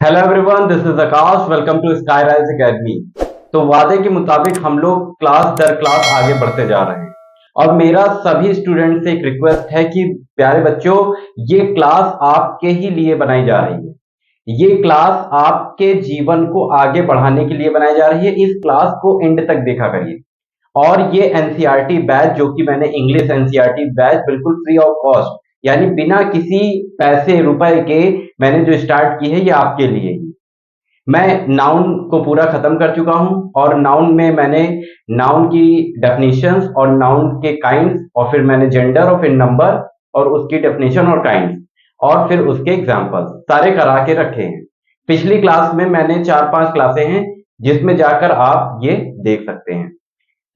Hello everyone, this is Aakash. Welcome to Skyrise Academy. तो वादे के मुताबिक हम लोग क्लास दर क्लास आगे बढ़ते जा रहे हैं और मेरा सभी स्टूडेंट से एक रिक्वेस्ट है कि प्यारे बच्चों, ये क्लास आपके ही लिए बनाई जा रही है। ये क्लास आपके जीवन को आगे बढ़ाने के लिए बनाई जा रही है। इस क्लास को एंड तक देखा करिए। और ये एनसीईआरटी बैच जो कि मैंने इंग्लिश एनसीईआरटी बैच बिल्कुल फ्री ऑफ कॉस्ट यानी बिना किसी पैसे रुपए के मैंने जो स्टार्ट की है ये आपके लिए ही। मैं नाउन को पूरा खत्म कर चुका हूं और नाउन में मैंने नाउन की डेफिनेशंस और नाउन के काइंड्स और फिर मैंने जेंडर और फिर नंबर और उसकी डेफिनेशन और काइंड्स और फिर उसके एग्जांपल्स सारे करा के रखे हैं। पिछली क्लास में मैंने 4-5 क्लासें हैं जिसमें जाकर आप ये देख सकते हैं।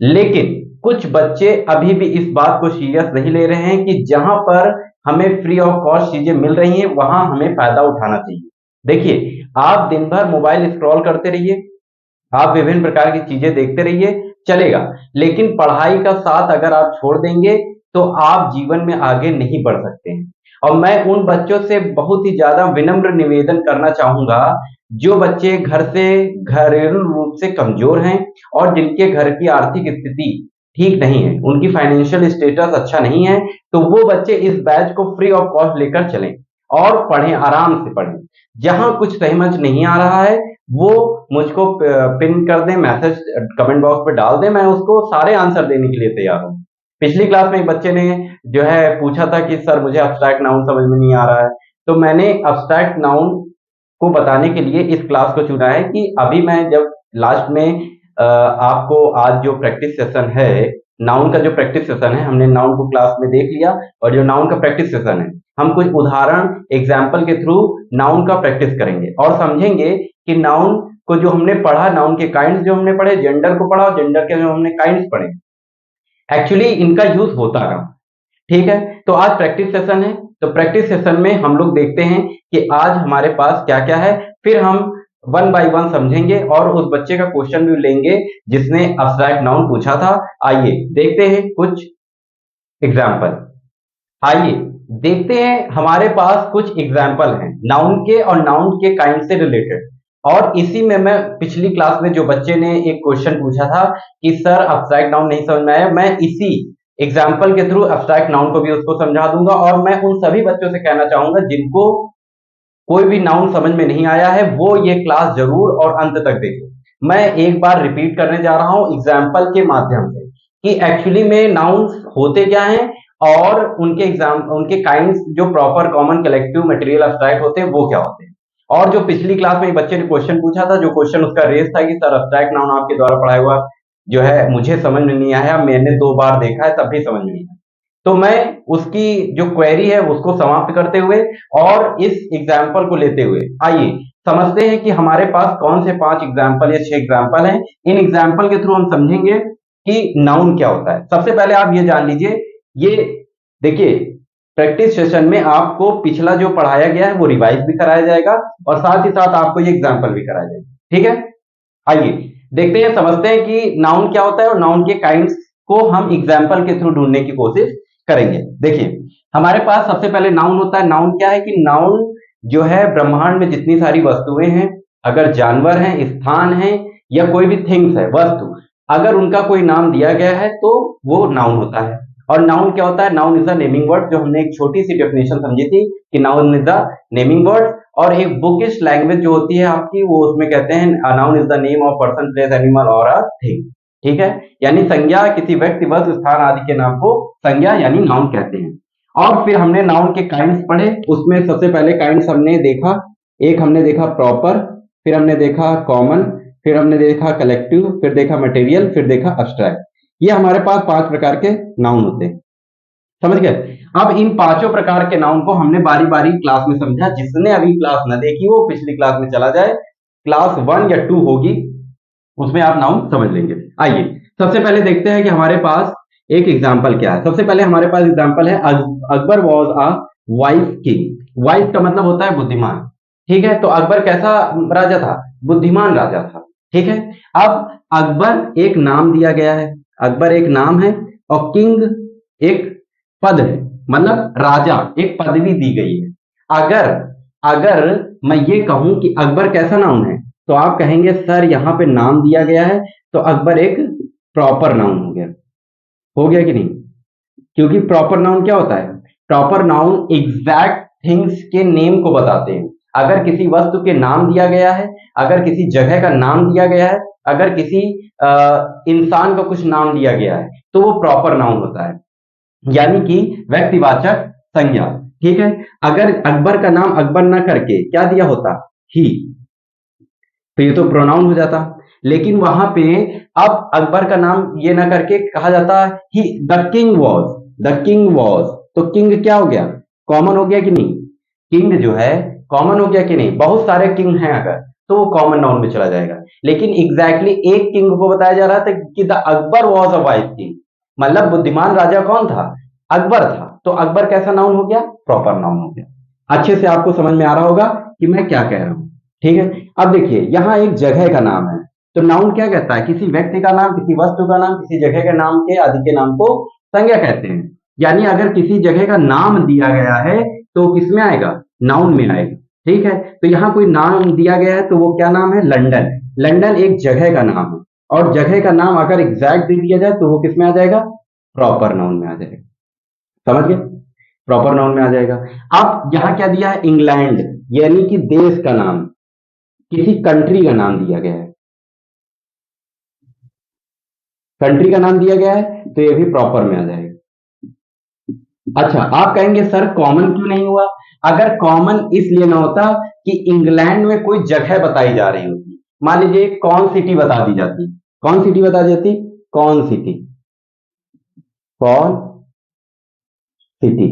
लेकिन कुछ बच्चे अभी भी इस बात को सीरियस नहीं ले रहे हैं कि जहां पर हमें फ्री ऑफ कॉस्ट चीजें मिल रही हैं वहां हमें फायदा उठाना चाहिए। देखिए, आप दिन भर मोबाइल स्क्रॉल करते रहिए, आप विभिन्न प्रकार की चीजें देखते रहिए, चलेगा। लेकिन पढ़ाई का साथ अगर आप छोड़ देंगे तो आप जीवन में आगे नहीं बढ़ सकते हैं। और मैं उन बच्चों से बहुत ही ज्यादा विनम्र निवेदन करना चाहूंगा जो बच्चे घर से घरेलू रूप से कमजोर हैं और जिनके घर की आर्थिक स्थिति ठीक नहीं है, उनकी फाइनेंशियल स्टेटस अच्छा नहीं है, तो वो बच्चे इस बैच को फ्री ऑफ कॉस्ट लेकर चलें और पढ़ें, आराम से पढ़ें। जहां कुछ समझ नहीं आ रहा है वो मुझको पिन कर दें, मैसेज कमेंट बॉक्स पे डाल दें, मैं उसको सारे आंसर देने के लिए तैयार हूँ। पिछली क्लास में एक बच्चे ने जो है पूछा था कि सर मुझे अब्स्ट्रैक्ट नाउन समझ में नहीं आ रहा है, तो मैंने अब्स्ट्रैक्ट नाउन को बताने के लिए इस क्लास को चुना है कि अभी मैं जब लास्ट में आपको आज जो प्रैक्टिस सेशन है, नाउन का जो प्रैक्टिस सेशन है, हमने नाउन को क्लास में देख लिया और जो नाउन का प्रैक्टिस सेशन है हम कुछ उदाहरण एग्जाम्पल के थ्रू नाउन का प्रैक्टिस करेंगे और समझेंगे कि नाउन को जो हमने पढ़ा, नाउन के काइंड्स जो हमने पढ़े, जेंडर को पढ़ा और जेंडर के जो हमने काइंड्स पढ़े, एक्चुअली इनका यूज होता कहाँ। ठीक है, तो आज प्रैक्टिस सेशन है, तो प्रैक्टिस सेशन में हम लोग देखते हैं कि आज हमारे पास क्या क्या है, फिर हम वन बाय वन समझेंगे और उस बच्चे का क्वेश्चन भी लेंगे जिसने अब्स्ट्रैक्ट नाउन पूछा था। आइए देखते हैं कुछ एग्जाम्पल। आइए देखते हैं, हमारे पास कुछ एग्जाम्पल हैं नाउन के और नाउन के काइंड से रिलेटेड। और इसी में मैं पिछली क्लास में जो बच्चे ने एक क्वेश्चन पूछा था कि सर अब्स्ट्रैक्ट नाउन नहीं समझ में आया, मैं इसी एग्जाम्पल के थ्रू अब्स्ट्रैक्ट नाउन को भी उसको समझा दूंगा। और मैं उन सभी बच्चों से कहना चाहूंगा जिनको कोई भी नाउन समझ में नहीं आया है वो ये क्लास जरूर और अंत तक देखें। मैं एक बार रिपीट करने जा रहा हूं एग्जाम्पल के माध्यम से कि एक्चुअली में नाउन्स होते क्या हैं और उनके काइंड्स जो proper common collective material abstract होते हैं वो क्या होते हैं। और जो पिछली क्लास में बच्चे ने क्वेश्चन पूछा था, जो क्वेश्चन उसका रेस था कि सर अब्स्ट्रैक्ट नाउन आपके द्वारा पढ़ाया हुआ जो है मुझे समझ में नहीं आया, मैंने 2 बार देखा है तब भी समझ में नहीं आया, तो मैं उसकी जो क्वेरी है उसको समाप्त करते हुए और इस एग्जाम्पल को लेते हुए आइए समझते हैं कि हमारे पास कौन से 5 एग्जाम्पल या 6 एग्जाम्पल हैं। इन एग्जाम्पल के थ्रू हम समझेंगे कि नाउन क्या होता है। सबसे पहले आप ये जान लीजिए, ये देखिए प्रैक्टिस सेशन में आपको पिछला जो पढ़ाया गया है वो रिवाइज भी कराया जाएगा और साथ ही साथ आपको ये एग्जाम्पल भी कराया जाएगा। ठीक है, आइए देखते हैं, समझते हैं कि नाउन क्या होता है और नाउन के काइंड्स को हम एग्जाम्पल के थ्रू ढूंढने की कोशिश करेंगे। देखिए, हमारे पास सबसे पहले नाउन होता है। नाउन क्या है कि नाउन जो है ब्रह्मांड में जितनी सारी वस्तुएं हैं, अगर जानवर हैं, स्थान हैं या कोई भी थिंग्स है, वस्तु, अगर उनका कोई नाम दिया गया है तो वो नाउन होता है। और नाउन क्या होता है? Noun is the naming word, जो हमने एक छोटी सी डेफिनेशन समझी थी कि noun is the naming word. और एक बुकिश लैंग्वेज जो होती है आपकी, वो उसमें कहते हैं noun is the name of person, place, animal और अ थिंग। ठीक है, यानी संज्ञा किसी व्यक्ति, वस्तु, स्थान आदि के नाम को संज्ञा यानी नाउन कहते हैं। और फिर हमने नाउन के काइंड्स पढ़े, उसमें सबसे पहले काइंड्स हमने देखा, एक हमने देखा प्रॉपर, फिर हमने देखा कॉमन, फिर हमने देखा कलेक्टिव, फिर देखा मटेरियल, फिर देखा अब्स्ट्रैक्ट। ये हमारे पास 5 प्रकार के नाउन होते हैं, समझ गए। अब इन 5 प्रकार के नाउन को हमने बारी बारी क्लास में समझा। जिसने अभी क्लास न देखी वो पिछली क्लास में चला जाए, क्लास 1 या 2 होगी, उसमें आप नाउन समझ लेंगे। आइए सबसे पहले देखते हैं कि हमारे पास एक एग्जाम्पल क्या है। सबसे पहले हमारे पास एग्जाम्पल है Akbar was a wise king. Wise का मतलब होता है बुद्धिमान। ठीक है, तो अकबर कैसा राजा था? बुद्धिमान राजा था। ठीक है, अब अकबर एक नाम दिया गया है, अकबर एक नाम है और किंग एक पद है, मतलब राजा एक पदवी दी गई है। अगर अगर मैं ये कहूं कि अकबर कैसा नाउन है, तो आप कहेंगे सर यहाँ पे नाम दिया गया है तो अकबर एक प्रॉपर नाउन हो गया कि नहीं? क्योंकि प्रॉपर नाउन क्या होता है? प्रॉपर नाउन एग्जैक्ट थिंग्स के नेम को बताते हैं। अगर किसी वस्तु के नाम दिया गया है, अगर किसी जगह का नाम दिया गया है, अगर किसी इंसान का कुछ नाम दिया गया है, तो वो प्रॉपर नाउन होता है, यानी कि व्यक्तिवाचक संज्ञा। ठीक है, अगर अकबर का नाम अकबर ना करके क्या दिया होता, ही, तो ये तो प्रोनाउन हो जाता। लेकिन वहां पे अब अकबर का नाम ये ना करके कहा जाता ही the king was, the king was, तो किंग क्या हो गया? कॉमन हो गया कि नहीं? किंग जो है कॉमन हो गया कि नहीं? बहुत सारे किंग हैं अगर, तो वो कॉमन नाउन में चला जाएगा। लेकिन एग्जैक्टली एक किंग को बताया जा रहा था कि the Akbar was a vice king, मतलब बुद्धिमान राजा कौन था? अकबर था। तो अकबर कैसा नाउन हो गया? प्रॉपर नाउन हो गया। अच्छे से आपको समझ में आ रहा होगा कि मैं क्या कह रहा हूं। ठीक है, अब देखिए यहां एक जगह का नाम है, तो नाउन क्या कहता है? किसी व्यक्ति का नाम, किसी वस्तु का नाम, किसी जगह के नाम के आदि के नाम को संज्ञा कहते हैं। यानी अगर किसी जगह का नाम दिया गया है तो किसमें आएगा? नाउन में आएगा। ठीक है, तो यहां कोई नाम दिया गया है तो वो क्या नाम है? लंदन। लंदन एक जगह का नाम है, और जगह का नाम अगर एग्जैक्ट दे दिया जाए तो वो किसमें आ जाएगा? प्रॉपर नाउन में आ जाएगा। समझ गए? प्रॉपर नाउन में आ जाएगा। अब यहां क्या दिया है? इंग्लैंड, यानी कि देश का नाम, किसी कंट्री का नाम दिया गया है, कंट्री का नाम दिया गया है, तो ये भी प्रॉपर में आ जाएगा। अच्छा, आप कहेंगे सर कॉमन क्यों नहीं हुआ? अगर कॉमन इसलिए ना होता कि इंग्लैंड में कोई जगह बताई जा रही होती, मान लीजिए कौन सिटी बता दी जाती, कौन सिटी बता जाती, कौन सिटी, कौन सिटी,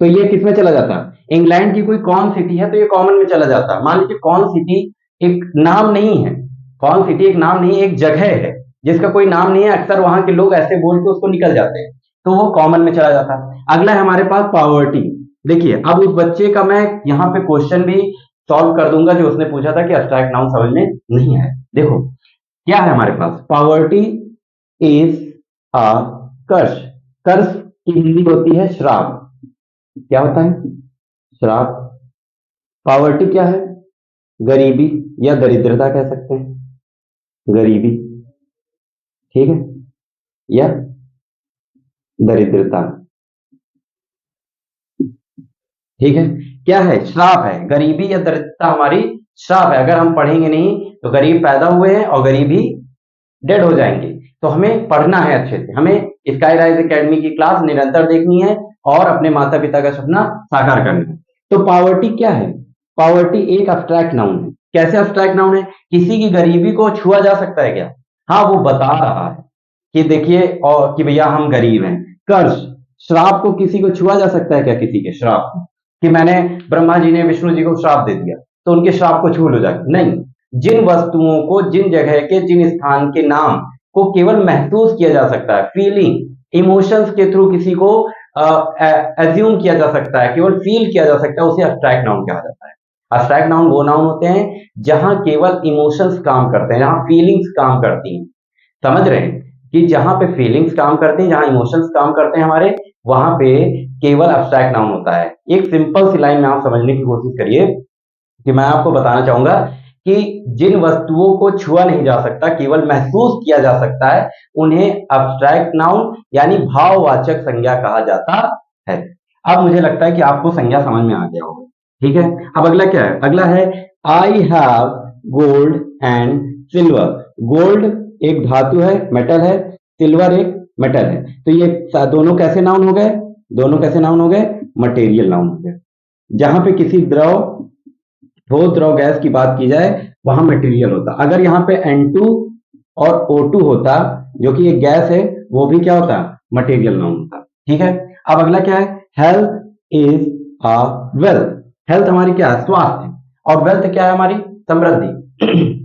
तो ये किसमें चला जाता? इंग्लैंड की कोई कौन सिटी है तो ये कॉमन में चला जाता। मान लीजिए कौन सिटी एक नाम नहीं है, कौन सिटी एक नाम नहीं है, एक जगह है जिसका कोई नाम नहीं है, अक्सर वहां के लोग ऐसे बोल के उसको निकल जाते हैं, तो वो कॉमन में चला जाता। अगला है हमारे पास पावर्टी। देखिए अब उस बच्चे का मैं यहाँ पे क्वेश्चन भी सॉल्व कर दूंगा जो उसने पूछा था कि अब्स्ट्रैक्ट नाउन समझ में नहीं आया। देखो क्या है हमारे पास, पावर्टी इज अ कर्स, कर्स की हिंदी होती है श्राप। क्या होता है? श्राप। पावर्टी क्या है? गरीबी या दरिद्रता कह सकते हैं, गरीबी, ठीक है, या दरिद्रता, ठीक है। क्या है? श्राप है, गरीबी या दरिद्रता हमारी श्राप है। अगर हम पढ़ेंगे नहीं तो गरीब पैदा हुए हैं और गरीब ही डेड हो जाएंगे। तो हमें पढ़ना है अच्छे से, हमें स्काई राइज एकेडमी की क्लास निरंतर देखनी है और अपने माता पिता का सपना साकार करना है। तो पावर्टी क्या है? पावर्टी एक अब्स्ट्रैक्ट नाउन है। कैसे अब्स्ट्रैक्ट नाउन है? किसी की गरीबी को छुआ जा सकता है क्या? हाँ, वो बता रहा है कि देखिए और कि भैया हम गरीब हैं। कर्ज, श्राप को किसी को छुआ जा सकता है क्या? किसी के श्राप को, कि मैंने ब्रह्मा जी ने विष्णु जी को श्राप दे दिया तो उनके श्राप को छू लो जाए? नहीं। जिन वस्तुओं को, जिन जगह के, जिन स्थान के नाम को केवल महसूस किया जा सकता है, फीलिंग इमोशंस के थ्रू किसी को एज्यूम किया जा सकता है, केवल फील किया जा सकता है, उसे अब्स्ट्रैक्ट नाउन कहा जाता है। अब्स्ट्रैक्ट नाउन वो नाउन होते हैं जहां केवल इमोशंस काम करते हैं, जहां फीलिंग्स काम करती हैं। समझ रहे हैं कि जहां पे फीलिंग्स काम करती हैं, जहां इमोशंस काम करते हैं हमारे, वहां पे केवल अब्स्ट्रैक्ट नाउन होता है। एक सिंपल सी लाइन में आप समझने की कोशिश करिए कि मैं आपको बताना चाहूंगा कि जिन वस्तुओं को छुआ नहीं जा सकता, केवल महसूस किया जा सकता है, उन्हें अब्स्ट्रैक्ट नाउन यानी भाववाचक संज्ञा कहा जाता है। अब मुझे लगता है कि आपको संज्ञा समझ में आ गया होगा। ठीक है, अब अगला क्या है? अगला है I have gold and silver. Gold एक धातु है, मेटल है, सिल्वर एक मेटल है, तो ये दोनों कैसे नाउन हो गए? दोनों कैसे नाउन हो गए? मटेरियल नाउन हो गए। जहां पे किसी द्रव, ठोस द्रव गैस की बात की जाए वहां मटेरियल होता। अगर यहाँ पे N2 और O2 होता जो कि एक गैस है, वो भी क्या होता? मटेरियल नाउन होता। ठीक है, अब अगला क्या है? Health is a wealth. Health हमारी क्या है? स्वास्थ्य है, और वेल्थ क्या है? हमारी समृद्धि।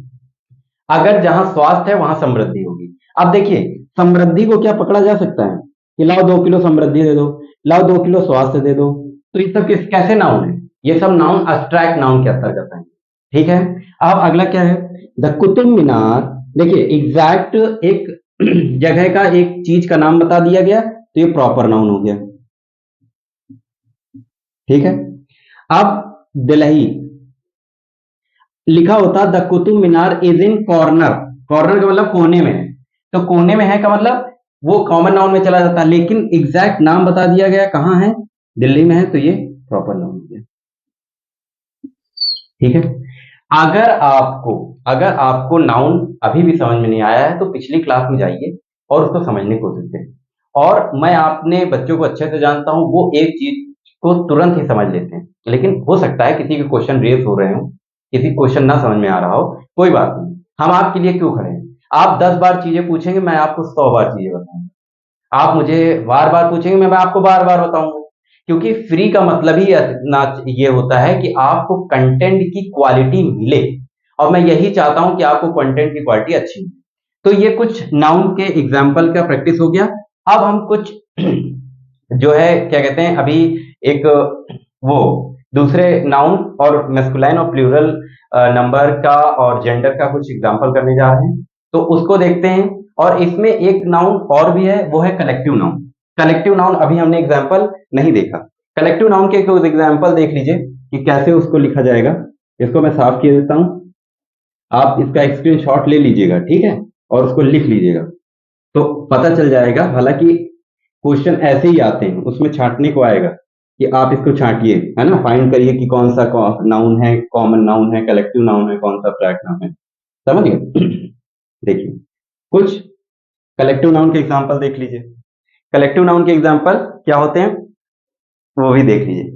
अगर जहां स्वास्थ्य है वहां समृद्धि होगी। अब देखिए समृद्धि को क्या पकड़ा जा सकता है कि लाओ 2 किलो समृद्धि दे दो, लाओ 2 किलो स्वास्थ्य दे दो, तो ये सब कैसे नाउन है? ये सब नाउन अब्स्ट्रैक्ट नाउन के अंतर्गत है। ठीक है, अब अगला क्या है? द कुतुब मीनार। देखिए एग्जैक्ट एक जगह का, एक चीज का नाम बता दिया गया तो ये प्रॉपर नाउन हो गया। ठीक है, अब दिल्ली, लिखा होता the Qutub Minar is in corner, corner का मतलब कोने में है, तो कोने में है का मतलब वो कॉमन नाउन में चला जाता है, लेकिन एग्जैक्ट नाम बता दिया गया कहाँ है, दिल्ली में है, तो ये प्रॉपर नाउन हो गया। ठीक है, अगर आपको नाउन अभी भी समझ में नहीं आया है तो पिछली क्लास में जाइए और उसको समझने की कोशिश करिए। और मैं अपने बच्चों को अच्छे से जानता हूं, वो एक चीज को तुरंत ही समझ लेते हैं, लेकिन हो सकता है किसी के क्वेश्चन रेस हो रहे हो, किसी क्वेश्चन ना समझ में आ रहा हो, कोई बात नहीं, हम आपके लिए क्यों खड़े हैं। आप 10 बार चीजें पूछेंगे, मैं आपको 100 बार चीजें बताऊंगा। आप मुझे बार बार पूछेंगे, मैं आपको बार बार बताऊंगा, क्योंकि फ्री का मतलब ही इतना ये होता है कि आपको कंटेंट की क्वालिटी मिले, और मैं यही चाहता हूं कि आपको कंटेंट की क्वालिटी अच्छी मिले। तो ये कुछ नाउन के एग्जाम्पल का प्रैक्टिस हो गया। अब हम कुछ जो है क्या कहते हैं, अभी एक वो दूसरे नाउन और मेस्कुलाइन और प्लूरल नंबर का और जेंडर का कुछ एग्जाम्पल करने जा रहे हैं, तो उसको देखते हैं। और इसमें एक नाउन और भी है, वो है कलेक्टिव नाउन। कलेक्टिव नाउन अभी हमने एग्जाम्पल नहीं देखा। कलेक्टिव नाउन के कुछ एग्जाम्पल देख लीजिए कि कैसे उसको लिखा जाएगा। इसको मैं साफ किए देता हूं, आप इसका एक स्क्रीनशॉट ले लीजिएगा, ठीक है, और उसको लिख लीजिएगा तो पता चल जाएगा। हालांकि क्वेश्चन ऐसे ही आते हैं, उसमें छांटने को आएगा कि आप इसको छांटिए, है ना, फाइंड करिए कि कौन सा नाउन है, कॉमन नाउन है, कलेक्टिव नाउन है, कौन सा प्रैक्ट नाउन है, समझ गए। देखिए कुछ कलेक्टिव नाउन के एग्जांपल देख लीजिए। कलेक्टिव नाउन के एग्जांपल क्या होते हैं वो भी देख लीजिए।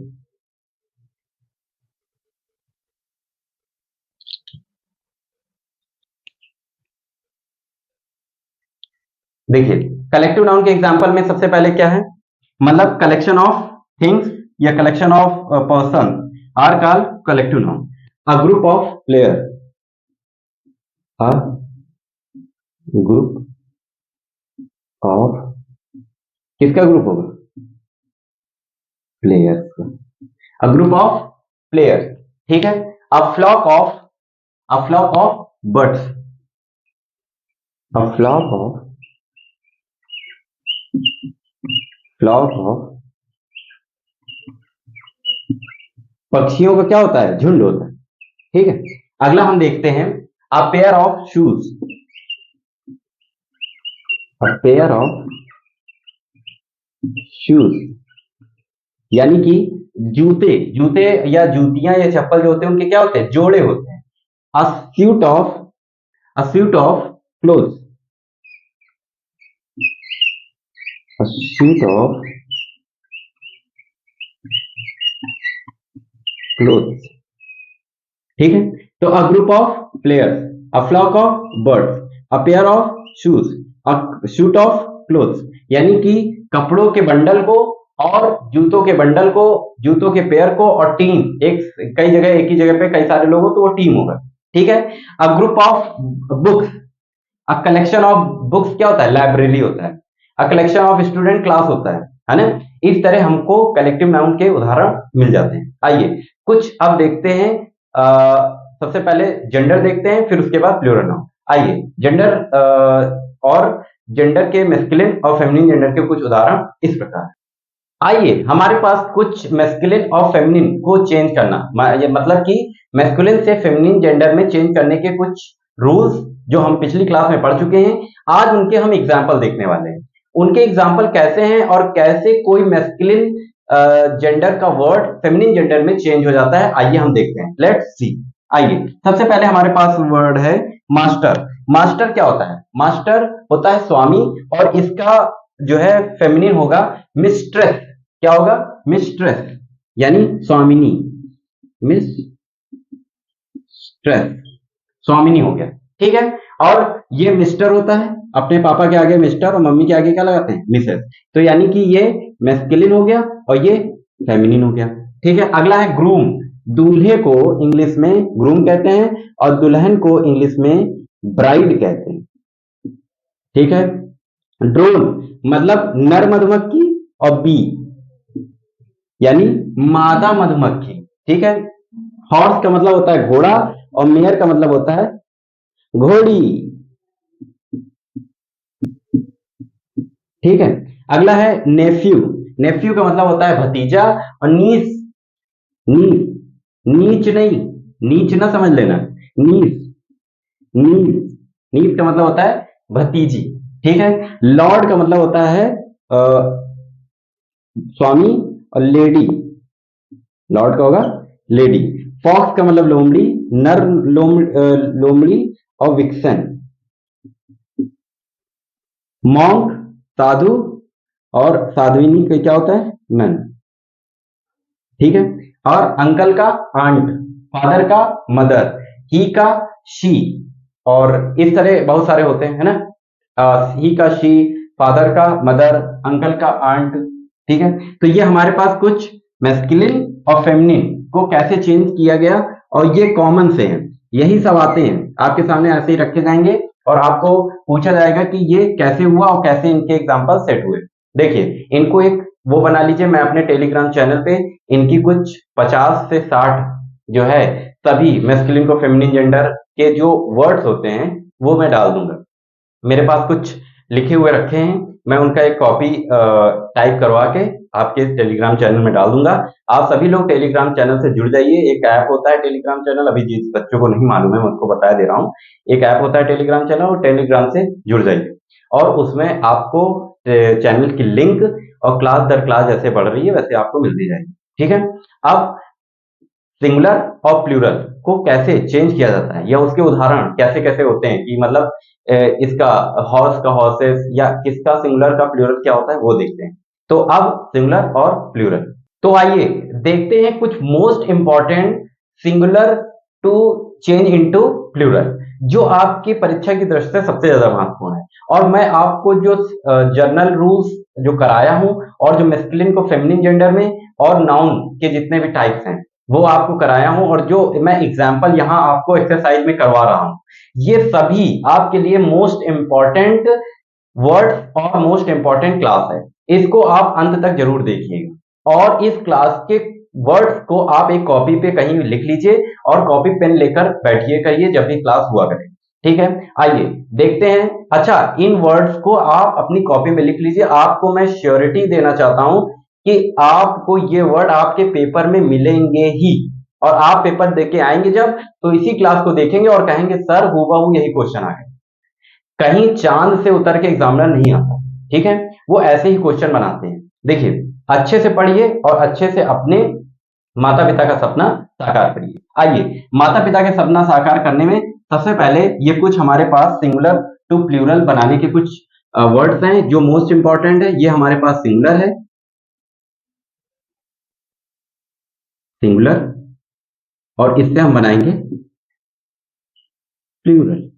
देखिए कलेक्टिव नाउन के एग्जांपल में सबसे पहले क्या है, मतलब कलेक्शन ऑफ थिंग्स या collection of person are called collective noun. A group of player, a group of, किसका ग्रुप होगा, प्लेयर्स का, अ ग्रुप ऑफ प्लेयर्स। ठीक है, a flock of birds, a flock of पक्षियों का क्या होता है, झुंड होता है। ठीक है, अगला हम देखते हैं अ pair of shoes, a pair of shoes, यानी कि जूते, जूते या जूतियां या चप्पल जो होते हैं उनके क्या होते हैं, जोड़े होते हैं। A suit of, a suit of clothes, a suit of clothes. ठीक है, तो a group of players, a flock of birds, a pair of shoes, a suit of clothes, यानी कि कपड़ों के बंडल को और जूतों के बंडल को, जूतों के पेयर को, और टीम, एक कई जगह एक ही जगह पे कई सारे लोग हो तो वो टीम होगा। ठीक है, अ group of books, a collection of books क्या होता है, लाइब्रेरी होता है। A collection of student, class होता है ना। इस तरह हमको कलेक्टिव नाउन के उदाहरण मिल जाते हैं। आइए कुछ अब देखते हैं, सबसे पहले जेंडर देखते हैं, फिर उसके बाद प्लूरल नाउन। आइए जेंडर और जेंडर के मैस्कुलिन और फेमिनिन जेंडर के कुछ उदाहरण इस प्रकार। आइए हमारे पास कुछ मैस्कुलिन और फेमिनिन को चेंज करना, ये मतलब कि मैस्कुलिन से फेमिनिन जेंडर में चेंज करने के कुछ रूल्स जो हम पिछली क्लास में पढ़ चुके हैं, आज उनके हम एग्जाम्पल देखने वाले हैं। उनके एग्जाम्पल कैसे हैं और कैसे कोई मैस्कुलिन जेंडर का वर्ड फेमिनिन जेंडर में चेंज हो जाता है, आइए हम देखते हैं, लेट्स सी। आइए सबसे पहले हमारे पास वर्ड है मास्टर। मास्टर क्या होता है, मास्टर होता है स्वामी, और इसका जो है फेमिनिन होगा मिस्ट्रेस। क्या होगा, मिस्ट्रेस, यानी स्वामिनी, मिस्ट्रेस, स्वामिनी हो गया। ठीक है, और ये मिस्टर होता है, अपने पापा के आगे मिस्टर और मम्मी के आगे क्या लगाते हैं, मिसेस, तो यानी कि ये मैस्कुलिन हो गया और ये फेमिनिन हो गया। ठीक है, अगला है ग्रूम। दूल्हे को इंग्लिश में ग्रूम कहते हैं और दुल्हन को इंग्लिश में ब्राइड कहते हैं। ठीक है, ड्रोन मतलब नर मधुमक्खी और बी यानी मादा मधुमक्खी। ठीक है, हॉर्स का मतलब होता है घोड़ा और मेयर का मतलब होता है घोड़ी। ठीक है, अगला है नेफ्यू। नेफ्यू का मतलब होता है भतीजा, और नीस, नीच, नीच नहीं, नीच ना समझ लेना, नीस, नीस, नीस का मतलब होता है भतीजी, ठीक है। लॉर्ड का मतलब होता है स्वामी, और लेडी, लॉर्ड का होगा लेडी। फॉक्स का मतलब लोमड़ी, नर लोमड़ी और विक्सन। मॉन्क साधु, और साध्विनी का क्या होता है नन, ठीक है। और अंकल का आंट, फादर का मदर, ही का शी, और इस तरह बहुत सारे होते हैं, है ना। ही का शी, फादर का मदर, अंकल का आंट, ठीक है। तो ये हमारे पास कुछ मैस्कुलिन और फेमिनिन को कैसे चेंज किया गया, और ये कॉमन से हैं, यही सब आते हैं आपके सामने, ऐसे ही रखे जाएंगे और आपको पूछा जाएगा कि ये कैसे हुआ और कैसे इनके एग्जाम्पल सेट हुए। देखिए, इनको एक वो बना लीजिए, मैं अपने टेलीग्राम चैनल पे इनकी कुछ 50 से 60 जो है सभी मैस्कुलिन को फेमिनिन जेंडर के जो वर्ड्स होते हैं वो मैं डाल दूंगा। मेरे पास कुछ लिखे हुए रखे हैं, मैं उनका एक कॉपी टाइप करवा के आपके टेलीग्राम चैनल में डाल दूंगा। आप सभी लोग टेलीग्राम चैनल से जुड़ जाइए। एक ऐप होता है टेलीग्राम चैनल, अभी जिस बच्चों को नहीं मालूम है मैं उनको बता दे रहा हूँ। एक ऐप होता है टेलीग्राम चैनल, और टेलीग्राम से जुड़ जाइए, और उसमें आपको चैनल की लिंक और क्लास दर क्लास जैसे बढ़ रही है वैसे आपको मिलती जाएगी, ठीक है। अब सिंगुलर और प्लूरल को कैसे चेंज किया जाता है, या उसके उदाहरण कैसे कैसे होते हैं, कि मतलब इसका हॉर्स का हॉर्सेस, या किसका सिंगुलर का प्लूरल क्या होता है वो देखते हैं। तो अब सिंगुलर और प्लूरल, तो आइए देखते हैं कुछ most important singular to change into plural, जो आपकी परीक्षा की दृष्टि से सबसे ज्यादा महत्वपूर्ण है। और मैं आपको जो जर्नल रूल्स जो कराया हूं, और जो मैस्कुलिन को फेमिनिन जेंडर में और नाउन के जितने भी टाइप्स हैं वो आपको कराया हूं, और जो मैं एग्जाम्पल यहां आपको एक्सरसाइज में करवा रहा हूं, ये सभी आपके लिए मोस्ट इंपॉर्टेंट वर्ड्स और मोस्ट इंपॉर्टेंट क्लास है। इसको आप अंत तक जरूर देखिएगा, और इस क्लास के वर्ड्स को आप एक कॉपी पे कहीं लिख लीजिए, और कॉपी पेन लेकर बैठिए करिए जब भी क्लास हुआ करे, ठीक है। आइए देखते हैं। अच्छा, इन वर्ड्स को आप अपनी कॉपी में लिख लीजिए। आपको मैं श्योरिटी देना चाहता हूं कि आपको ये वर्ड आपके पेपर में मिलेंगे ही, और आप पेपर देके आएंगे जब, तो इसी क्लास को देखेंगे और कहेंगे सर हूबहू यही क्वेश्चन आ गया। कहीं चांद से उतर के एग्जामिनर नहीं आता, ठीक है, वो ऐसे ही क्वेश्चन बनाते हैं। देखिए, अच्छे से पढ़िए और अच्छे से अपने माता पिता का सपना साकार करिए। आइए, माता पिता के सपना साकार करने में सबसे पहले ये कुछ हमारे पास सिंगुलर टू प्लूरल बनाने के कुछ वर्ड्स हैं जो मोस्ट इंपॉर्टेंट है। ये हमारे पास सिंगुलर है, सिंगुलर, और इससे हम बनाएंगे प्लूरल।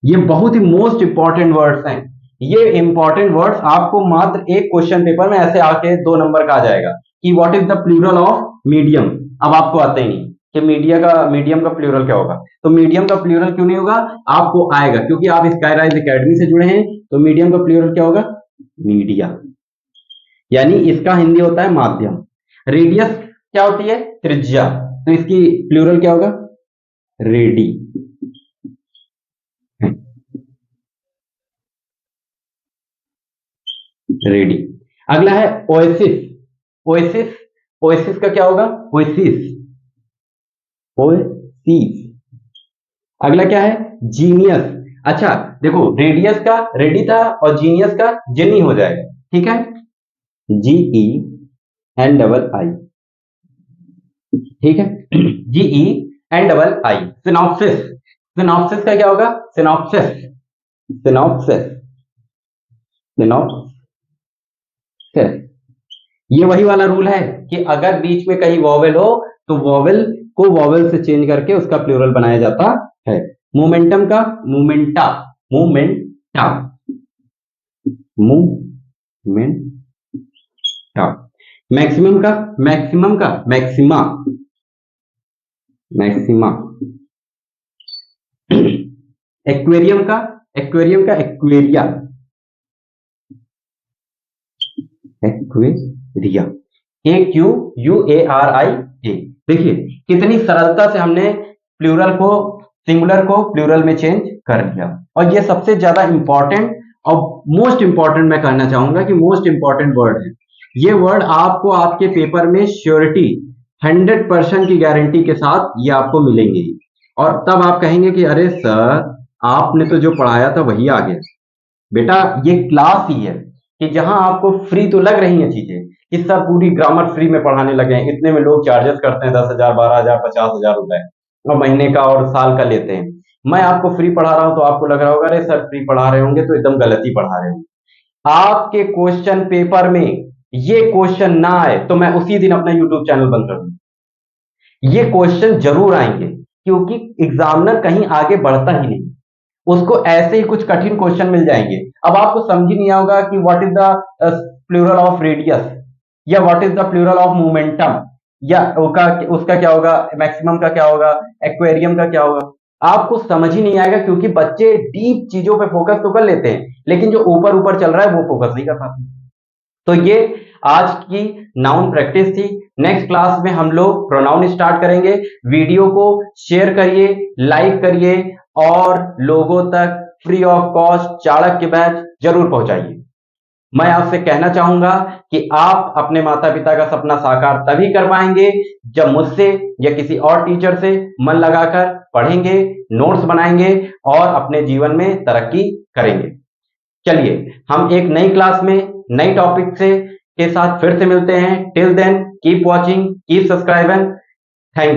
ये बहुत ही मोस्ट इंपॉर्टेंट वर्ड्स हैं। ये इंपॉर्टेंट वर्ड्स आपको मात्र एक क्वेश्चन पेपर में ऐसे आके 2 नंबर का आ जाएगा कि what is the plural of medium. अब आपको आते ही नहीं कि मीडियम का प्लूरल क्या होगा, तो मीडियम का प्लूरल क्यों नहीं होगा, आपको आएगा क्योंकि आप स्काईराइज एकेडमी से जुड़े हैं। तो मीडियम का प्लूरल क्या होगा, मीडिया, यानी इसका हिंदी होता है माध्यम। रेडियस क्या होती है, त्रिज्या, तो इसकी प्लूरल क्या होगा, रेडी। रेडी। अगला है ओएसिस। ओएसिस, ओएसिस का क्या होगा, ओएसिस, ओएसिस। अगला क्या है, जीनियस। अच्छा देखो, रेडियस का रेडी था और जीनियस का जेनी हो जाएगा, ठीक है, जीई एन डबल आई, ठीक है, G E N double I. Synopsis, synopsis का क्या होगा, सिनॉप्सिस, सिनॉप्सिस, सिनॉप्सिस। ये वही वाला रूल है कि अगर बीच में कहीं वॉवेल हो तो वॉवेल को वॉवेल से चेंज करके उसका प्लूरल बनाया जाता है। मोमेंटम का मोमेंटा, मोमेंटा, मोमेंटा। मैक्सिमम का मैक्सिमा, मैक्सिमा। एक्वेरियम का एक्वेरिया, एक्वेरिया, AQUARIA। देखिए कितनी सरलता से हमने प्लूरल को सिंगुलर को प्लूरल में चेंज कर दिया। और ये सबसे ज्यादा इंपॉर्टेंट और मोस्ट इंपॉर्टेंट मैं कहना चाहूंगा कि मोस्ट इंपॉर्टेंट वर्ड है। ये वर्ड आपको आपके पेपर में श्योरिटी 100% की गारंटी के साथ ये आपको मिलेंगे। और तब आप कहेंगे कि अरे सर, आपने तो जो पढ़ाया था वही आ गया। बेटा, ये क्लास ही है कि जहां आपको फ्री तो लग रही हैं चीजें कि सब पूरी ग्रामर फ्री में पढ़ाने लगे हैं, इतने में लोग चार्जेस करते हैं 10,000, 12,000, 50,000 रुपए और महीने का और साल का लेते हैं। मैं आपको फ्री पढ़ा रहा हूं तो आपको लग रहा होगा अरे सर फ्री पढ़ा रहे होंगे तो एकदम गलत ही पढ़ा रहे होंगे। आपके क्वेश्चन पेपर में ये क्वेश्चन ना आए तो मैं उसी दिन अपना यूट्यूब चैनल बंद कर दूंगा। ये क्वेश्चन जरूर आएंगे क्योंकि एग्जामिनर कहीं आगे बढ़ता ही नहीं, उसको ऐसे ही कुछ कठिन क्वेश्चन मिल जाएंगे। अब आपको समझ ही नहीं आएगा कि what is the plural of radius, या what is the plural of momentum, या उसका क्या होगा, मैक्सिमम का क्या होगा, एक्वेरियम का क्या होगा। आपको समझ ही नहीं आएगा क्योंकि बच्चे डीप चीजों पे फोकस तो कर लेते हैं लेकिन जो ऊपर ऊपर चल रहा है वो फोकस नहीं कर पाते। तो ये आज की नाउन प्रैक्टिस थी। नेक्स्ट क्लास में हम लोग प्रोनाउन स्टार्ट करेंगे। वीडियो को शेयर करिए, लाइक करिए और लोगों तक free of cost Chanakya batch जरूर पहुंचाइए। मैं आपसे कहना चाहूंगा कि आप अपने माता पिता का सपना साकार तभी कर पाएंगे जब मुझसे या किसी और टीचर से मन लगाकर पढ़ेंगे, नोट्स बनाएंगे और अपने जीवन में तरक्की करेंगे। चलिए हम एक नई क्लास में नई टॉपिक से के साथ फिर से मिलते हैं। Till then keep watching, keep subscribing.